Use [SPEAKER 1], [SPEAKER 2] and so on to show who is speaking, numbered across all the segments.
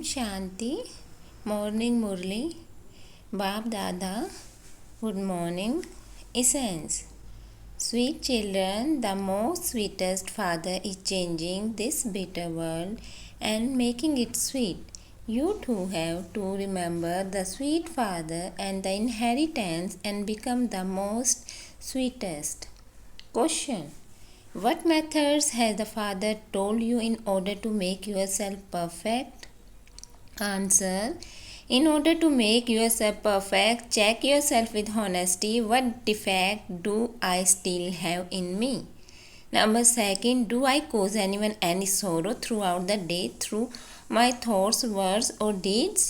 [SPEAKER 1] Shanti, morning Murli, Bab Dada, good morning, Essence. Sweet children, the most sweetest Father is changing this bitter world and making it sweet. You too have to remember the sweet Father and the inheritance and become the most sweetest. Question: what methods has the Father told you in order to make yourself perfect? Answer: in order to make yourself perfect, check yourself with honesty. What defect do I still have in me? Number second, do I cause anyone any sorrow throughout the day through my thoughts, words, or deeds?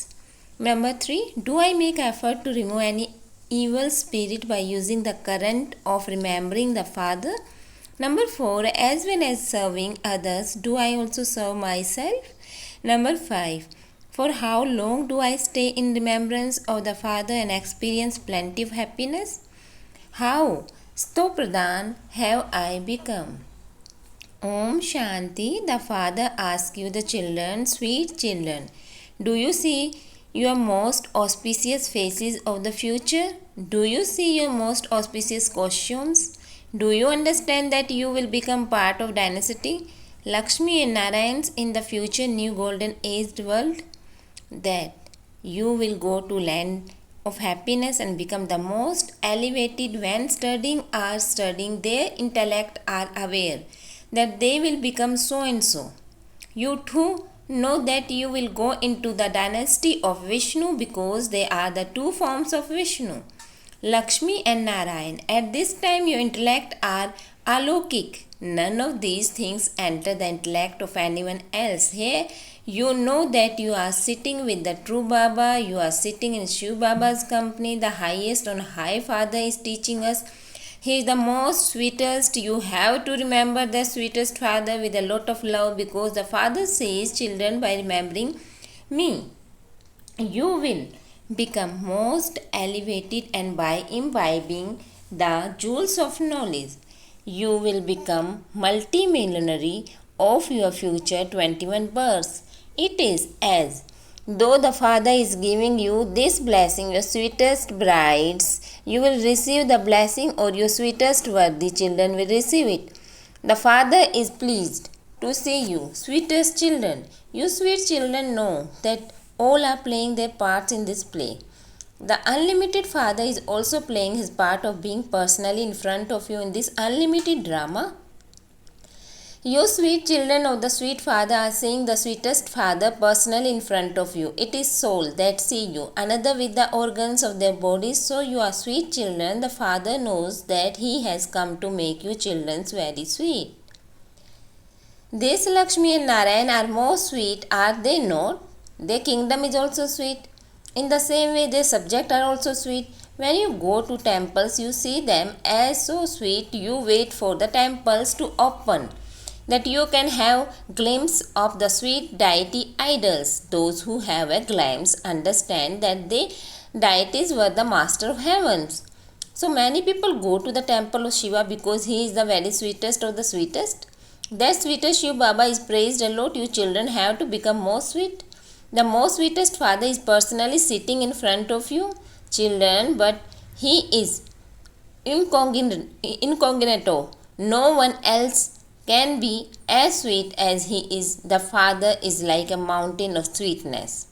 [SPEAKER 1] Number three, do I make effort to remove any evil spirit by using the current of remembering the Father? Number four, as well as serving others, do I also serve myself? Number five, for how long do I stay in remembrance of the Father and experience plenty of happiness? How Stopradhan have I become? Om Shanti, the Father asks you, the children, sweet children, do you see your most auspicious faces of the future? Do you see your most auspicious costumes? Do you understand that you will become part of dynasty, Lakshmi and Narayan's in the future new golden aged world? That you will go to land of happiness and become the most elevated when studying their intellect are aware that they will become so and so. You too know that you will go into the dynasty of Vishnu because they are the two forms of Vishnu, Lakshmi and Narayan. At this time your intellect are alokik. None of these things enter the intellect of anyone else. Here you know that you are sitting with the true Baba, you are sitting in Shiv Baba's company. The highest on high Father is teaching us. He is the most sweetest. You have to remember the sweetest Father with a lot of love, because the Father says, children, by remembering me, you will become most elevated, and by imbibing the jewels of knowledge, you will become multimillionary of your future 21 births. It is as though the Father is giving you this blessing, your sweetest brides. You will receive the blessing, or your sweetest worthy children will receive it. The Father is pleased to see you, sweetest children. You sweet children know that all are playing their parts in this play. The unlimited Father is also playing his part of being personally in front of you in this unlimited drama. You sweet children of the sweet Father are seeing the sweetest Father personally in front of you. It is soul that see you, another with the organs of their bodies. So you are sweet children. The Father knows that he has come to make you children very sweet. This Lakshmi and Narayan are more sweet, are they not? Their kingdom is also sweet. In the same way, their subjects are also sweet. When you go to temples, you see them as so sweet. You wait for the temples to open, that you can have glimpse of the sweet deity idols. Those who have a glimpse understand that the deities were the master of heavens. So many people go to the temple of Shiva because he is the very sweetest of the sweetest. That sweetest Shiva Baba is praised a lot. You children have to become more sweet. The most sweetest Father is personally sitting in front of you, children, but he is incognito. No one else can be as sweet as he is. The Father is like a mountain of sweetness.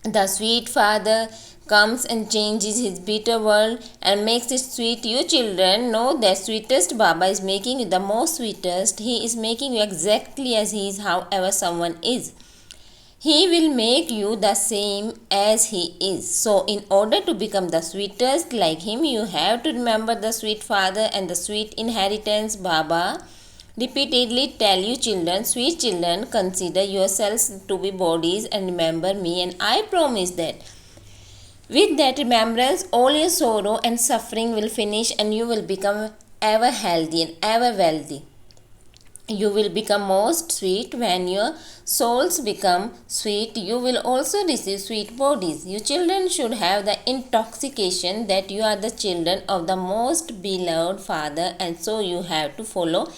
[SPEAKER 1] The sweet Father comes and changes his bitter world and makes it sweet. You children know that sweetest Baba is making you the most sweetest. He is making you exactly as he is, however someone is. He will make you the same as he is. So in order to become the sweetest like him, you have to remember the sweet Father and the sweet inheritance. Baba repeatedly tell you children, sweet children, consider yourselves to be bodies and remember me, and I promise that with that remembrance all your sorrow and suffering will finish, and you will become ever healthy and ever wealthy. You will become most sweet. When your souls become sweet, you will also receive sweet bodies. You children should have the intoxication that you are the children of the most beloved Father, and so you have to follow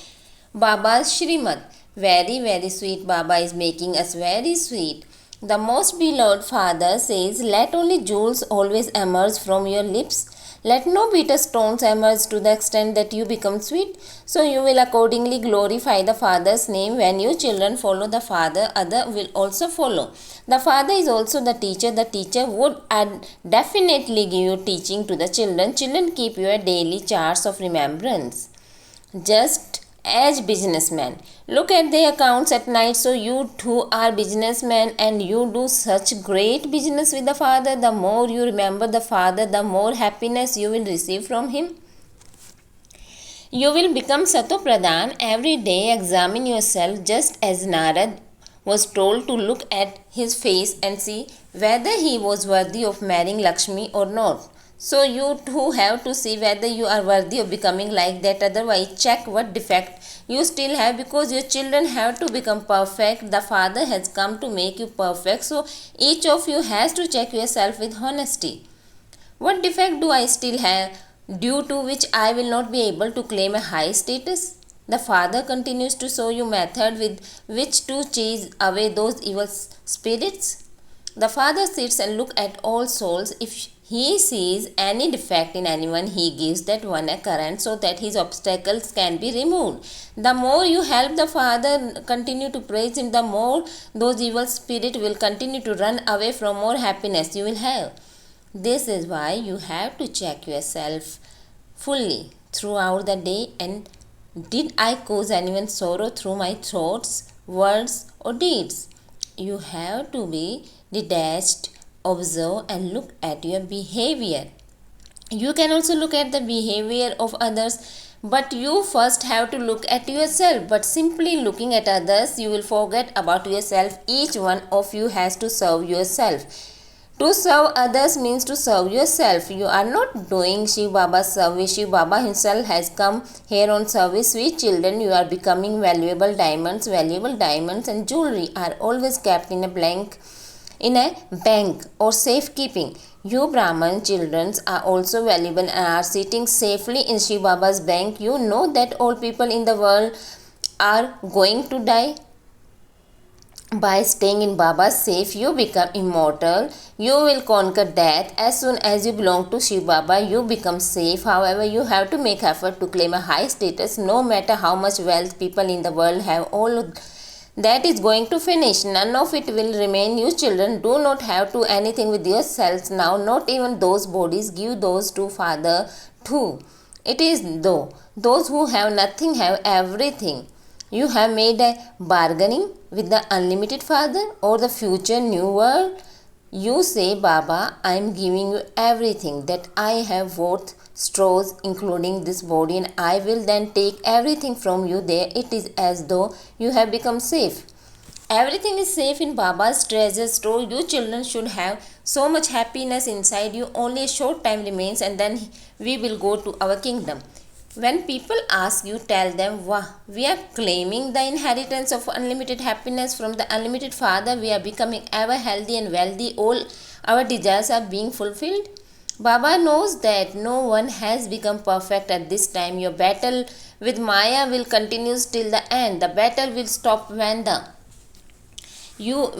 [SPEAKER 1] Baba's Shrimad. Very, very sweet Baba is making us very sweet. The most beloved father says, let only jewels always emerge from your lips. Let no bitter stones emerge to the extent that you become sweet. So you will accordingly glorify the Father's name. When you children follow the Father, other will also follow. The Father is also the teacher. The teacher would definitely give you teaching to the children. Children, keep your daily charts of remembrance. Just as businessmen look at their accounts at night, so you too are businessmen, and you do such great business with the Father. The more you remember the Father, the more happiness you will receive from him. You will become Sato Pradhan. Every day examine yourself, just as Narad was told to look at his face and see whether he was worthy of marrying Lakshmi or not. So you too have to see whether you are worthy of becoming like that. Otherwise, check what defect you still have, because your children have to become perfect. The Father has come to make you perfect. So each of you has to check yourself with honesty. What defect do I still have, due to which I will not be able to claim a high status? The Father continues to show you method with which to chase away those evil spirits. The Father sits and looks at all souls. If he sees any defect in anyone, he gives that one a current so that his obstacles can be removed. The more you help the Father continue to praise him, the more those evil spirits will continue to run away, from more happiness you will have. This is why you have to check yourself fully throughout the day. And did I cause anyone sorrow through my thoughts, words, or deeds? You have to be detached, observe, and look at your behavior. You can also look at the behavior of others, but you first have to look at yourself. But simply looking at others, you will forget about yourself. Each one of you has to serve yourself. To serve others means to serve yourself. You are not doing Shiv Baba's service. Shiv Baba himself has come here on service. Sweet children, you are becoming valuable diamonds. Valuable diamonds and jewelry are always kept in a bank or safekeeping. You Brahman children are also valuable and are sitting safely in Shiv Baba's bank. You know that all people in the world are going to die. By staying in Baba's safe, you become immortal. You will conquer death. As soon as you belong to Shiv Baba, you become safe. However, you have to make effort to claim a high status. No matter how much wealth people in the world have, all that is going to finish. None of it will remain. You children do not have to anything with yourselves now. Not even those bodies. Give those to Father too. It is though those who have nothing have everything. You have made a bargaining with the unlimited Father or the future new world. You say, Baba, I am giving you everything that I have worth straws, including this body, and I will then take everything from you. There it is as though you have become safe. Everything is safe in Baba's treasure store. You children should have so much happiness inside you. Only a short time remains, and then we will go to our kingdom. When people ask you, tell them, wow, we are claiming the inheritance of unlimited happiness from the unlimited Father. We are becoming ever healthy and wealthy. All our desires are being fulfilled. Baba knows that no one has become perfect at this time. Your battle with Maya will continue till the end. The battle will stop when you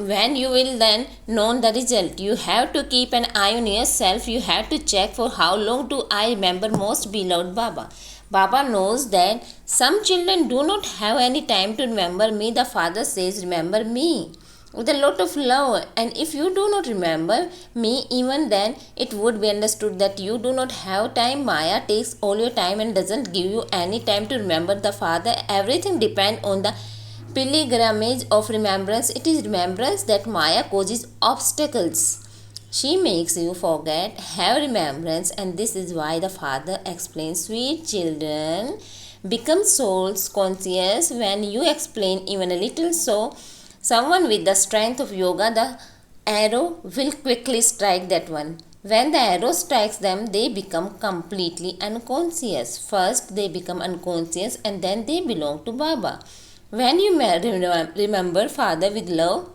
[SPEAKER 1] will then know the result. You have to keep an eye on yourself. You have to check, for how long do I remember most beloved Baba. Baba knows that some children do not have any time to remember me. The Father says, remember me with a lot of love. And if you do not remember me, even then it would be understood that you do not have time. Maya takes all your time and doesn't give you any time to remember the Father. Everything depends on the pilgrimage of remembrance. It is remembrance that Maya causes obstacles. She makes you forget, have remembrance, and this is why the Father explains, sweet children, become souls conscious when you explain even a little. So, someone with the strength of yoga, the arrow will quickly strike that one. When the arrow strikes them, they become completely unconscious. First, they become unconscious and then they belong to Baba. When you remember Father with love,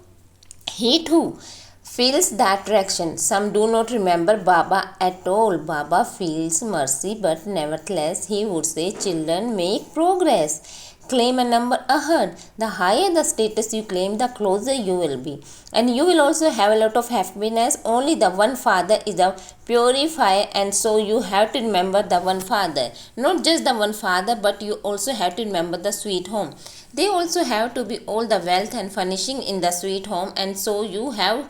[SPEAKER 1] he too feels the attraction. Some do not remember Baba at all. Baba feels mercy, but nevertheless he would say, children, make progress. claim a number ahead. The higher the status you claim, the closer you will be. And you will also have a lot of happiness. Only the one father is the purifier, and so you have to remember the one father. Not just the one father, but you also have to remember the sweet home. They also have to be all the wealth and furnishing in the sweet home, and so you have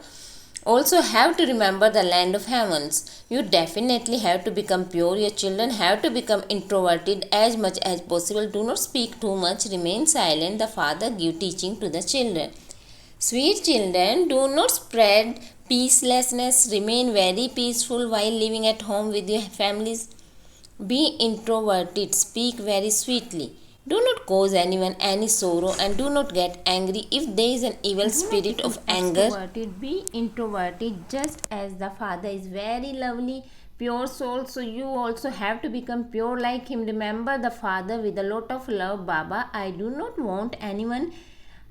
[SPEAKER 1] to remember the land of heavens. You definitely have to become pure. Your children have to become introverted as much as possible. Do not speak too much. Remain silent. The father give teaching to the children. Sweet children, do not spread peacelessness. Remain very peaceful while living at home with your families. Be introverted. Speak very sweetly. Do not cause anyone any sorrow, and do not get angry if there is an evil spirit of anger. Be introverted just as the Father is very lovely, pure soul. So you also have to become pure like him. Remember the Father with a lot of love. Baba, I do not want anyone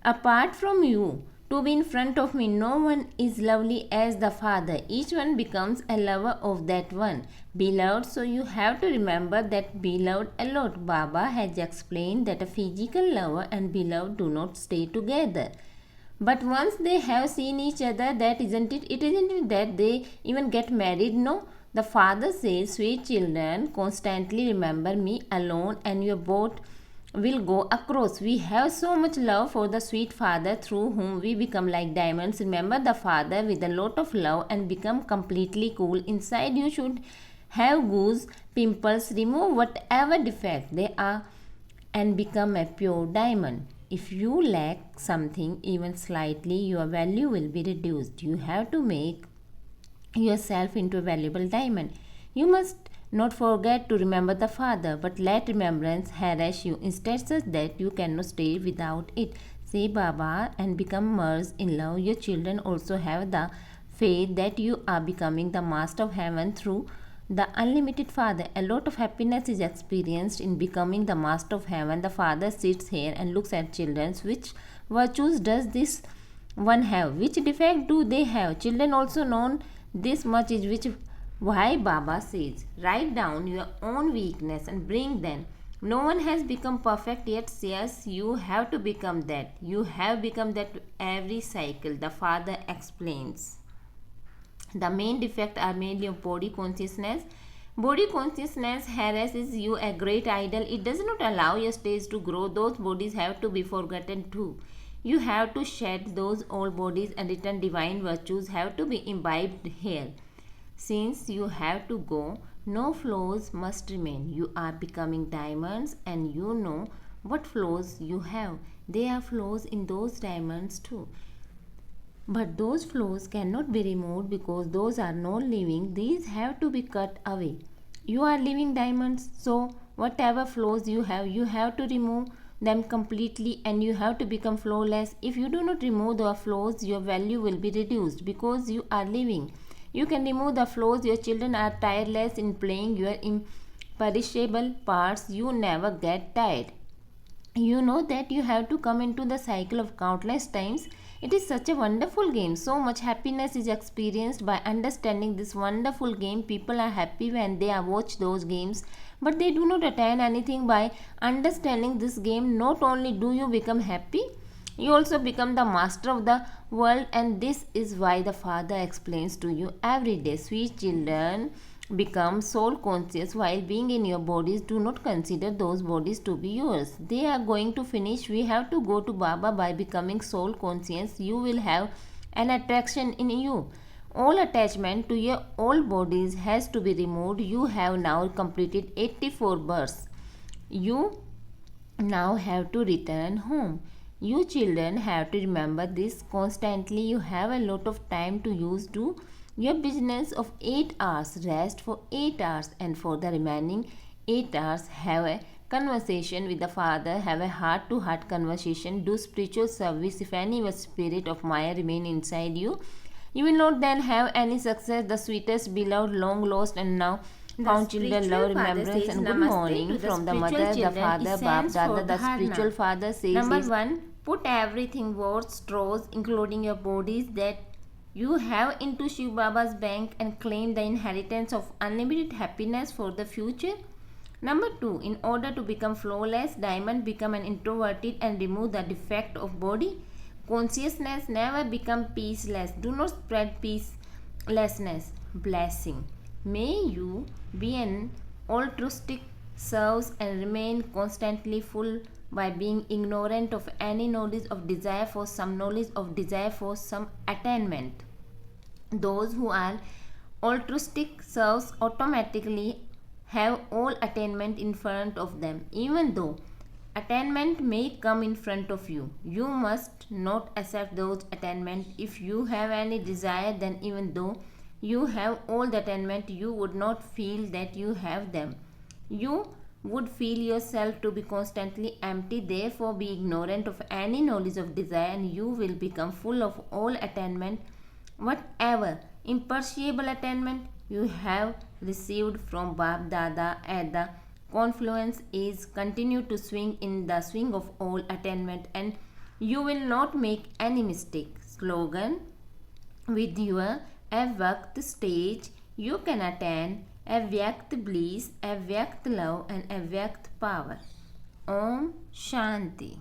[SPEAKER 1] apart from you to be in front of me. No one is lovely as the Father. Each one becomes a lover of that one. Beloved, so you have to remember that beloved a lot. Baba has explained that a physical lover and beloved do not stay together. But once they have seen each other, that isn't it? It isn't it that they even get married? No. The Father says, sweet children, constantly remember me alone, and your boat will go across. We have so much love for the sweet Father through whom we become like diamonds. Remember the Father with a lot of love and become completely cool. Inside you should have goose pimples. Remove whatever defect they are and become a pure diamond. If you lack something even slightly, your value will be reduced. You have to make yourself into a valuable diamond. You must not forget to remember the Father, but let remembrance harass you instead, such that you cannot stay without it. Say Baba and become merged in love. Your children also have the faith that you are becoming the master of heaven through the unlimited Father. A lot of happiness is experienced in becoming the master of heaven. The Father sits here and looks at children. Which virtues does this one have? Which defect do they have? Children also know this much is which why Baba says, write down your own weakness and bring them. No one has become perfect yet. Yes, you have to become that. You have become that every cycle. The Father explains. The main defects are mainly of body consciousness. Body consciousness harasses you a great idol. It does not allow your stage to grow. Those bodies have to be forgotten too. You have to shed those old bodies and return divine virtues have to be imbibed here. Since you have to go, no flaws must remain. You are becoming diamonds and you know what flaws you have. There are flaws in those diamonds too. But those flaws cannot be removed because those are not living. These have to be cut away. You are living diamonds, so whatever flaws you have to remove them completely and you have to become flawless. If you do not remove the flaws, your value will be reduced because you are living. You can remove the flaws. Your children are tireless in playing your imperishable parts. You never get tired. You know that you have to come into the cycle of countless times. It is such a wonderful game. So much happiness is experienced by understanding this wonderful game. People are happy when they watch those games, but they do not attain anything by understanding this game. Not only do you become happy, you also become the master of the world, and this is why the Father explains to you every day. Sweet children, become soul conscious while being in your bodies. Do not consider those bodies to be yours. They are going to finish. We have to go to Baba. By becoming soul conscious, you will have an attraction in you. All attachment to your old bodies has to be removed. You have now completed 84 births. You now have to return home. You children have to remember this constantly. You have a lot of time to use to your business of 8 hours. Rest for 8 hours, and for the remaining 8 hours have a conversation with the Father. Have a heart to heart conversation. Do spiritual service. If any spirit of Maya remain inside you, you will not then have any success. The sweetest, beloved, long lost and now found children love remembrance and good morning from the mother, the father, Bab Dada. The spiritual father says, number 1, put everything worth straws, including your bodies that you have, into Shiv Baba's bank and claim the inheritance of unlimited happiness for the future. Number 2, in order to become flawless, diamond become an introverted and remove the defect of body consciousness. Never become peaceless. Do not spread peacelessness. Blessing. May you be an altruistic serves and remain constantly full by being ignorant of any knowledge of desire for some knowledge of desire for some attainment. Those who are altruistic serves automatically have all attainment in front of them, even though attainment may come in front of you. You must not accept those attainment. If you have any desire, then even though you have all the attainment, you would not feel that you have them. You would feel yourself to be constantly empty. Therefore, be ignorant of any knowledge of desire, and you will become full of all attainment. Whatever imperishable attainment you have received from Bab Dada at the confluence is continue to swing in the swing of all attainment, and you will not make any mistake. Slogan: with your avyakt stage, you can attain avyakt bliss, avyakt love, and avyakt power. Om Shanti.